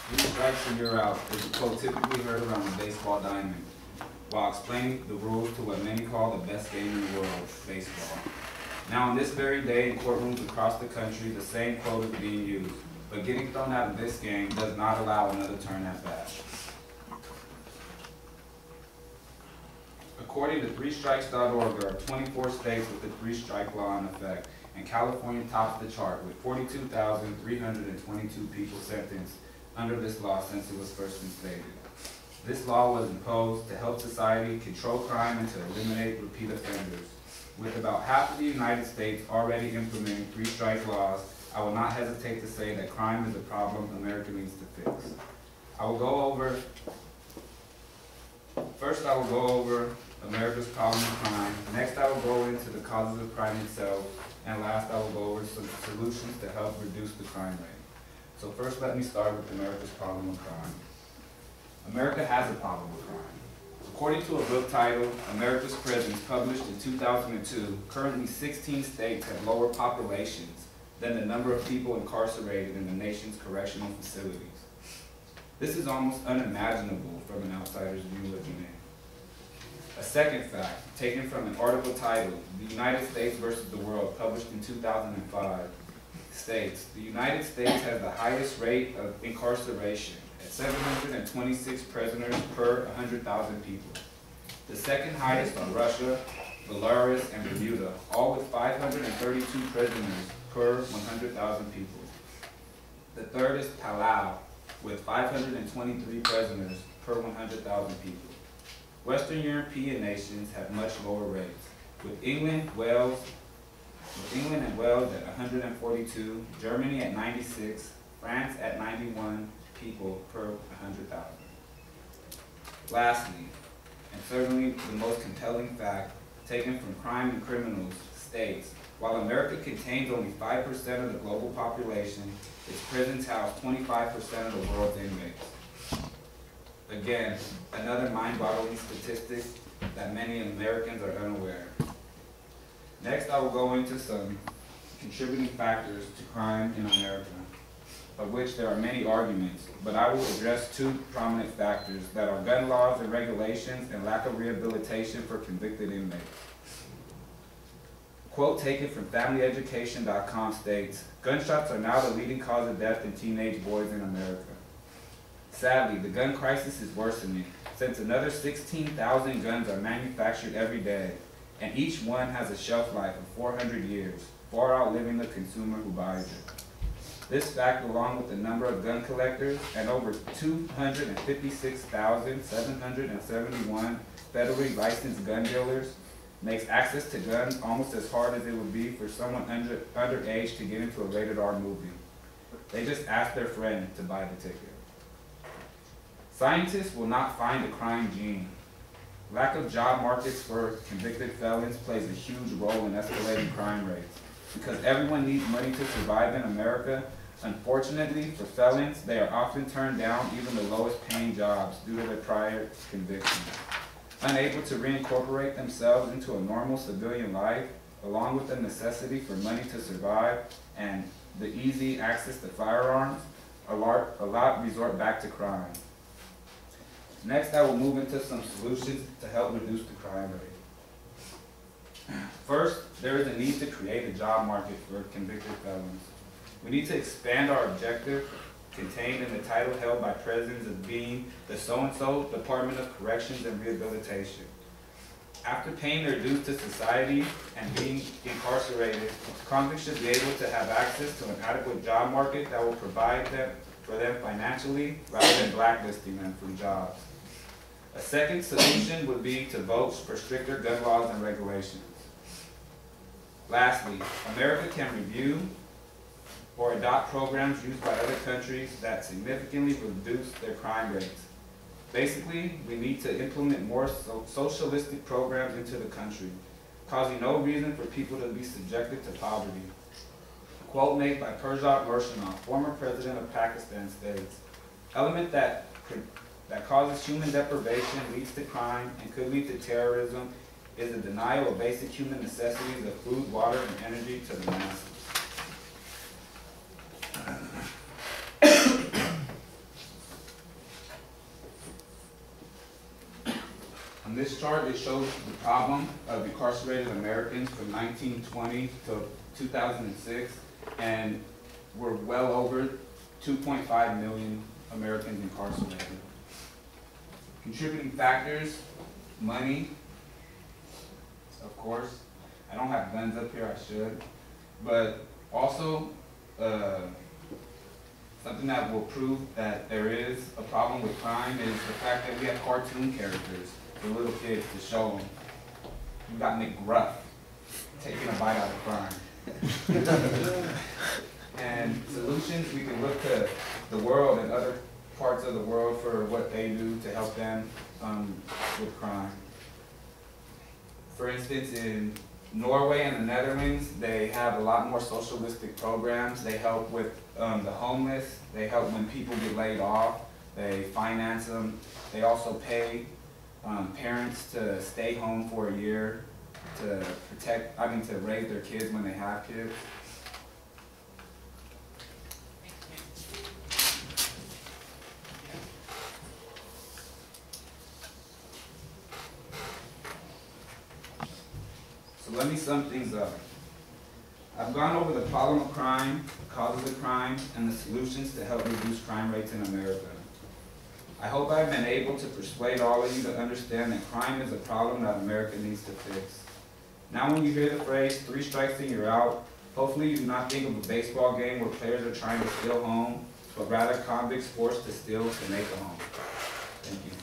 Three strikes and you're out is a quote typically heard around the baseball diamond, while explaining the rules to what many call the best game in the world, baseball. Now, on this very day in courtrooms across the country, the same quote is being used, but getting thrown out of this game does not allow another turn at bat. According to threestrikes.org, there are 24 states with the three-strike law in effect, and California tops the chart with 42,322 people sentenced under this law since it was first instated. This law was imposed to help society control crime and to eliminate repeat offenders. With about half of the United States already implementing three-strike laws, I will not hesitate to say that crime is a problem America needs to fix. First I will go over America's problem with crime. Next I will go into the causes of crime itself. And last I will go over some solutions to help reduce the crime rate. So first let me start with America's problem with crime. America has a problem with crime. According to a book titled America's Prisons, published in 2002, currently 16 states have lower populations than the number of people incarcerated in the nation's correctional facilities. This is almost unimaginable from an outsider's view looking in. A second fact, taken from an article titled The United States versus the World, published in 2005, states, the United States has the highest rate of incarceration at 726 prisoners per 100,000 people. The second highest are Russia, Belarus, and Bermuda, all with 532 prisoners per 100,000 people. The third is Palau, with 523 prisoners per 100,000 people. Western European nations have much lower rates, with England and Wales at 142, Germany at 96, France at 91 people per 100,000. Lastly, and certainly the most compelling fact, taken from Crime and Criminals, states, while America contains only 5% of the global population, its prisons house 25% of the world's inmates. Again, another mind-boggling statistic that many Americans are unaware. Next, I will go into some contributing factors to crime in America, of which there are many arguments, but I will address two prominent factors that are gun laws and regulations and lack of rehabilitation for convicted inmates. A quote taken from FamilyEducation.com states, gunshots are now the leading cause of death in teenage boys in America. Sadly, the gun crisis is worsening, since another 16,000 guns are manufactured every day, and each one has a shelf life of 400 years, far outliving the consumer who buys it. This fact, along with the number of gun collectors and over 256,771 federally licensed gun dealers, makes access to guns almost as hard as it would be for someone underage to get into a rated R movie. They just ask their friend to buy the ticket. Scientists will not find a crime gene. Lack of job markets for convicted felons plays a huge role in escalating crime rates. Because everyone needs money to survive in America, unfortunately for felons, they are often turned down even the lowest paying jobs due to their prior convictions. Unable to reincorporate themselves into a normal civilian life, along with the necessity for money to survive and the easy access to firearms, a lot resort back to crime. Next, I will move into some solutions to help reduce the crime rate. First, there is a need to create a job market for convicted felons. We need to expand our objective contained in the title held by prisons as being the so-and-so Department of Corrections and Rehabilitation. After paying their dues to society and being incarcerated, convicts should be able to have access to an adequate job market that will provide for them financially rather than blacklisting them from jobs. A second solution would be to vote for stricter gun laws and regulations. Lastly, America can review or adopt programs used by other countries that significantly reduce their crime rates. Basically, we need to implement more socialistic programs into the country, causing no reason for people to be subjected to poverty. A quote made by Pervez Musharraf, former president of Pakistan, states, "Element that causes human deprivation, leads to crime, and could lead to terrorism is the denial of basic human necessities of food, water, and energy to the masses." this chart, it shows the problem of incarcerated Americans from 1920 to 2006, and we're well over 2.5 million Americans incarcerated. Contributing factors, money, of course. I don't have guns up here, I should. But also, something that will prove that there is a problem with crime is the fact that we have cartoon characters for little kids to show them. You got McGruff taking a bite out of crime. And solutions, we can look to the world and other parts of the world for what they do to help them with crime. For instance, in Norway and the Netherlands, they have a lot more socialistic programs. They help with the homeless. They help when people get laid off. They finance them. They also pay parents to stay home for a year to to raise their kids when they have kids. So let me sum things up. I've gone over the problem of crime, causes of crime, and the solutions to help reduce crime rates in America. I hope I've been able to persuade all of you to understand that crime is a problem that America needs to fix. Now when you hear the phrase, 3 strikes and you're out, hopefully you do not think of a baseball game where players are trying to steal home, but rather convicts forced to steal to make a home. Thank you.